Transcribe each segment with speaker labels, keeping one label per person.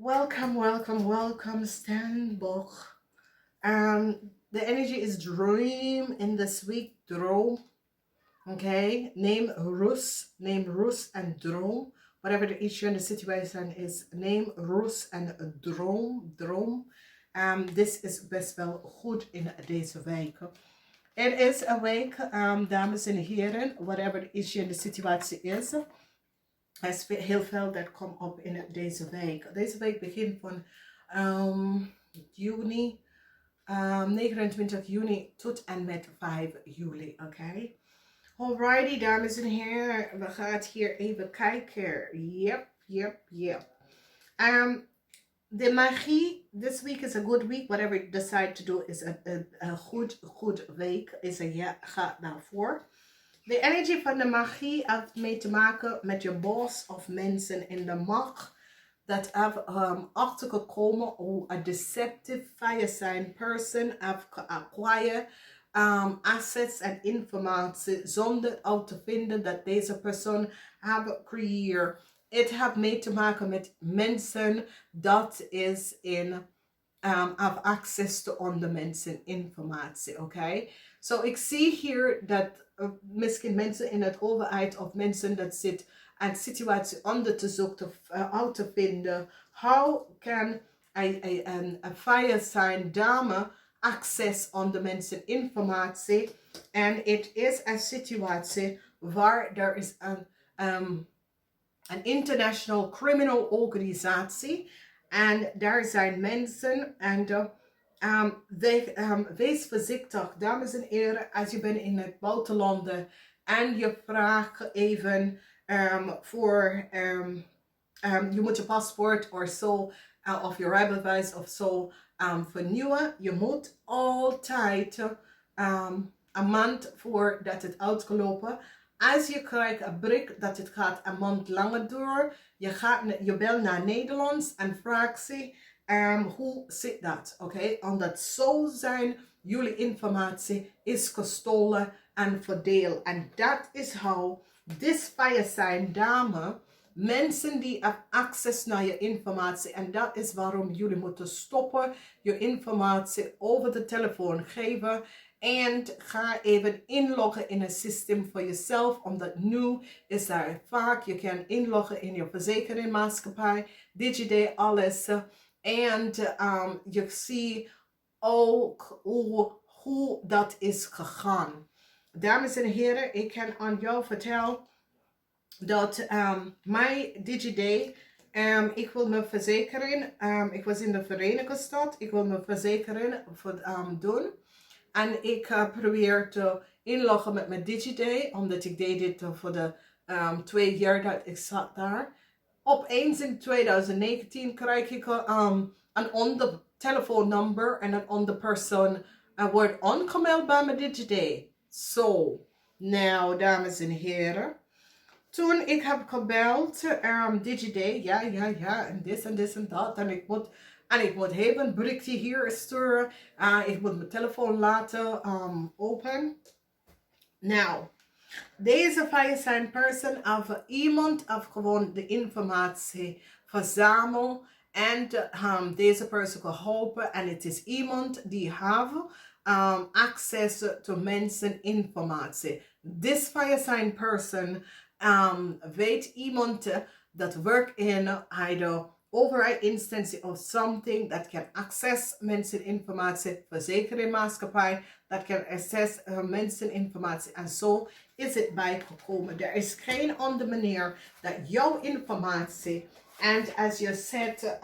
Speaker 1: Welcome, welcome, welcome, STEENBOK. The energy is dream in this week, droom. Okay, name Rus and droom. Whatever the issue and the situation is, name Rus en droom. This is best wel goed in deze week. Het is een week, dames en heren, whatever the issue en de situatie is. Er is heel veel dat komt op in deze week. Deze week begint van juni, 29 juni tot en met 5 juli. Oké. Alrighty, dames en heren. We gaan hier even kijken. Yep. The magie, this week is a good week. Whatever you decide to do is a good week. Gaat daarvoor. De energie van de magie heeft mee te maken met je boss of mensen in de macht. Dat have achtergekomen hoe a deceptive fire sign person have acquire assets en informatie zonder al te vinden dat deze persoon hebben gecreëerd. Het heeft mee te maken met mensen dat is in have access to andere mensen informatie, oké? So ik zie hier dat misschien mensen in het overheid of mensen dat zit een situatie onder te zoeken, uit te vinden. How can a fire sign dame access on de mensen informatie? En het is een situatie waar er is een international criminal organisatie en daar zijn mensen en wees voorzichtig, dames en heren, als je bent in het buitenland en je vraagt even voor, je moet je paspoort of zo, of je rijbewijs of zo vernieuwen. Je moet altijd een maand voordat het uitgelopen. Als je krijgt een bericht dat het gaat een maand langer door, je belt naar Nederlands en vraagt ze, hoe zit dat? Oké, omdat zo zijn jullie informatie is gestolen en verdeeld. En dat is hoe this fire sign dame, mensen die hebben access naar je informatie. En dat is waarom jullie moeten stoppen je informatie over de telefoon geven. En ga even inloggen in een systeem voor jezelf. Omdat nu is daar vaak, je kan inloggen in je verzekeringmaatschappij, DigiD, alles. En je ziet ook hoe dat is gegaan. Dames en heren, ik kan aan jou vertellen dat mijn DigiD, ik wil me verzekeren. Ik was in de Verenigde Staten, ik wil me verzekeren doen. En ik probeer te inloggen met mijn DigiD, omdat ik deed dit voor de 2 jaar dat ik zat daar. Opeens in 2019 krijg ik een ander telefoonnummer en een ander persoon wordt aangemeld bij mijn DigiD. Zo, nou dames en heren. Toen ik heb gebeld, DigiD, ja, en dit en dat. En ik moet even een berichtje hier sturen. Ik moet mijn telefoon laten open. Nou, deze fire sign person of iemand heeft gewoon de informatie verzameld en deze persoon geholpen. En het is iemand die heeft access to mensen informatie. This fire sign person weet iemand dat werkt in de overheidsinstantie of something dat kan access mensen informatie, verzekeringmaatschappij dat kan access mensen informatie en zo is het bijgekomen. Er is geen andere manier dat jouw informatie en als je zet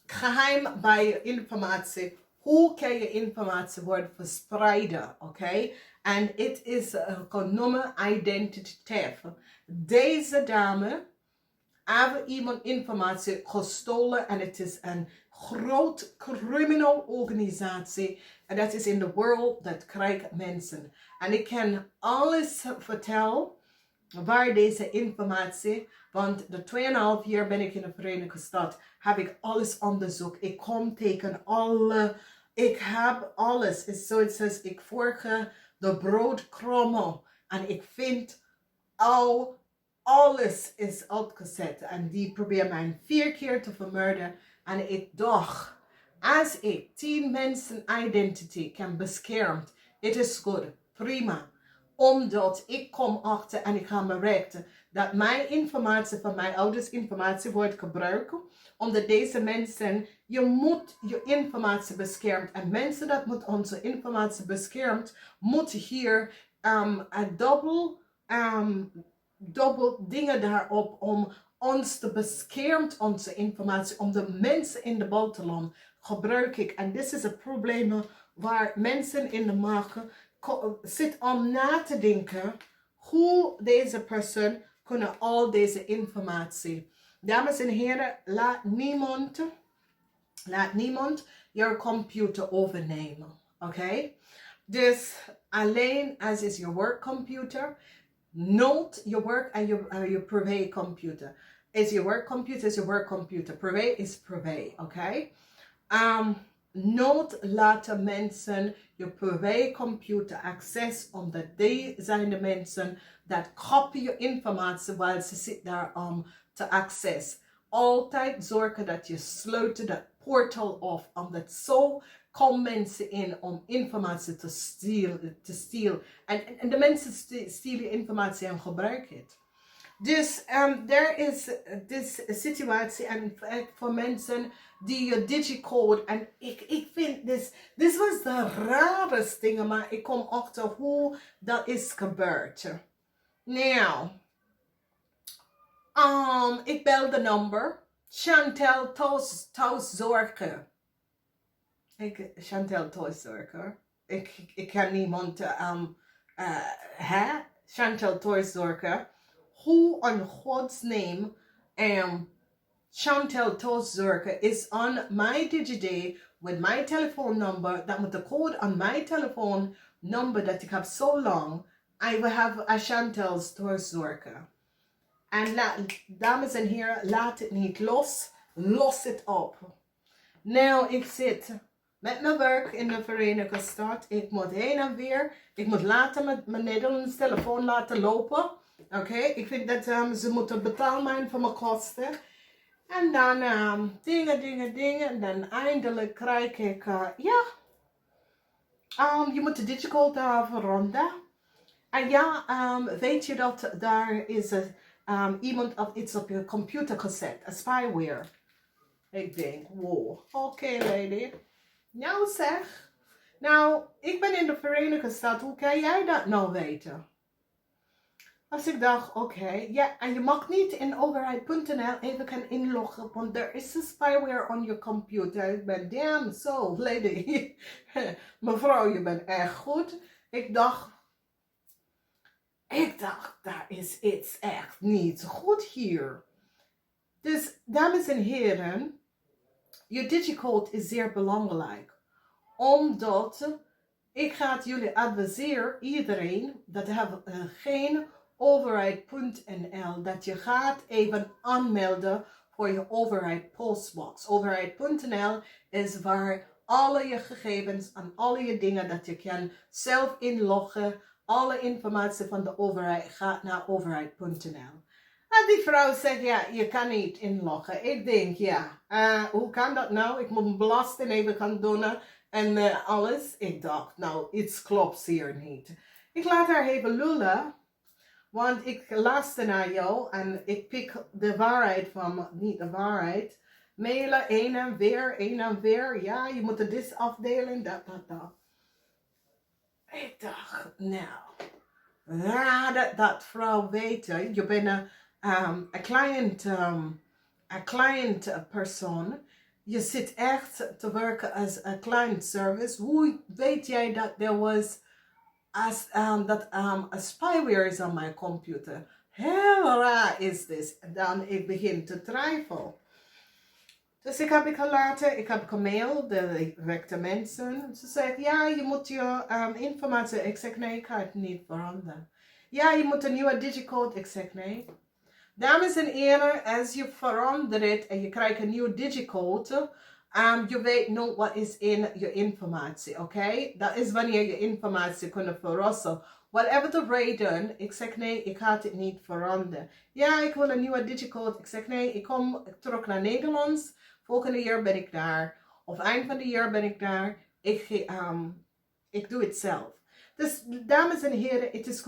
Speaker 1: geheim bij je informatie, hoe kan je informatie worden verspreiden, oké? En het is genoemd identity theft. Deze dame hebben iemand informatie gestolen en het is een groot criminal organisatie en dat is in de wereld dat krijgt mensen. En ik kan alles vertellen waar deze informatie, want de 2,5 jaar ben ik in de Verenigde Staten, heb ik alles onderzocht. Ik kom tegen alle, ik heb alles. Zoiets als ik vorige de broodkrommel en ik vind alles is uitgezet. En die probeert mij 4 keer te vermoorden. En ik dacht, als ik 10 mensen identity kan beschermen, het is goed, prima. Omdat ik kom achter en ik ga me rechten dat mijn informatie van mijn ouders informatie wordt gebruikt. Omdat deze mensen, je moet je informatie beschermen. En mensen dat moet onze informatie beschermt, moeten hier dubbel dingen daarop om ons te beschermen, onze informatie, om de mensen in de buitenland gebruik ik. En dit is het probleem waar mensen in de markt zitten om na te denken hoe deze persoon kunnen al deze informatie. Dames en heren, laat niemand je computer overnemen. Oké? Dus alleen als is je workcomputer. Note je work en je privé computer. Is je workcomputer is je workcomputer. Privé is privé. Oké? Nooit laten mensen je privé computer access, omdat die zijn de mensen dat kopie je informatie waar ze zitten daar om te access. Altijd zorgen dat je sluit dat portal af, omdat zo komen mensen in om informatie te stelen. En de mensen stelen informatie en gebruiken het. Dus er is deze situatie en voor mensen die je digicode. En ik vind dit was de rarste dingen, maar ik kom achter hoe dat is gebeurd. Nou, ik bel de nummer. Chantal thuiszorgen. Chantal thuiszorgen. Ik kan niemand, Chantal thuiszorgen. Hoe in God's name Chantal thuiszorgen is on my DigiD with my telephone number. Dat moet de code on my telephone number dat ik heb zo lang. I will have a Chantal's thuiszorgen. En dames en heren, laat het niet los. Los het op. Nou, ik zit met mijn werk in de Verenigde Staten. Ik moet heen en weer. Ik moet later mijn Nederlandse telefoon laten lopen. Oké, ik vind dat ze moeten betalen voor mijn kosten. En dan dingen. En dan eindelijk krijg ik, je moet de digicode verronden. En weet je dat daar is iemand of iets op je computer gezet, een spyware. Ik denk, wow, oké, lady. Nou zeg, nou, ik ben in de Verenigde Staten, hoe kan jij dat nou weten? Als ik dacht, oké, ja, en je mag niet in overheid.nl even gaan inloggen, want er is een spyware on je computer. Ik ben, damn, so, lady. Mevrouw, je bent echt goed. Ik dacht, daar is iets echt niet goed hier. Dus, dames en heren, je digicode is zeer belangrijk. Omdat, ik ga jullie adviseren, iedereen, dat hebben geen overheid.nl, dat je gaat even aanmelden voor je overheid postbox. Overheid.nl is waar alle je gegevens en alle je dingen dat je kan zelf inloggen. Alle informatie van de overheid gaat naar overheid.nl. En die vrouw zegt, ja, je kan niet inloggen. Ik denk, ja, hoe kan dat nou? Ik moet mijn belasting even gaan doen en alles. Ik dacht, nou, iets klopt hier niet. Ik laat haar even lullen. Want ik luister naar jou en ik pik de waarheid van, niet de waarheid. Mailen, een en weer. Ja, je moet dit afdelen, dat. Ik dacht, nou, dat vrouw weten, je bent een client persoon. Je zit echt te werken als een client service. Hoe weet jij dat er was a spyware is on my computer? Heel raar is dit. En dan ik begin te twijfelen. Dus ik heb gemaild, de directe mensen. Ze zeggen, ja, je moet je informatie. Ik zeg, nee, ik ga het niet veranderen. Ja, je moet een nieuwe digicode. Ik zeg, nee. Dames en heren, als je verandert het en je krijgt een nieuwe digicode, je weet nooit wat is in je informatie, oké? Dat is wanneer je informatie kunnen verrassen. Whatever the reden, ik zeg nee, ik ga het niet veranderen. Ja, ik wil een nieuwe digicode. Ik zeg nee, ik kom terug naar Nederlands. Volgende jaar ben ik daar. Of eind van het jaar ben ik daar. Ik doe het zelf. Dus dames en heren, het is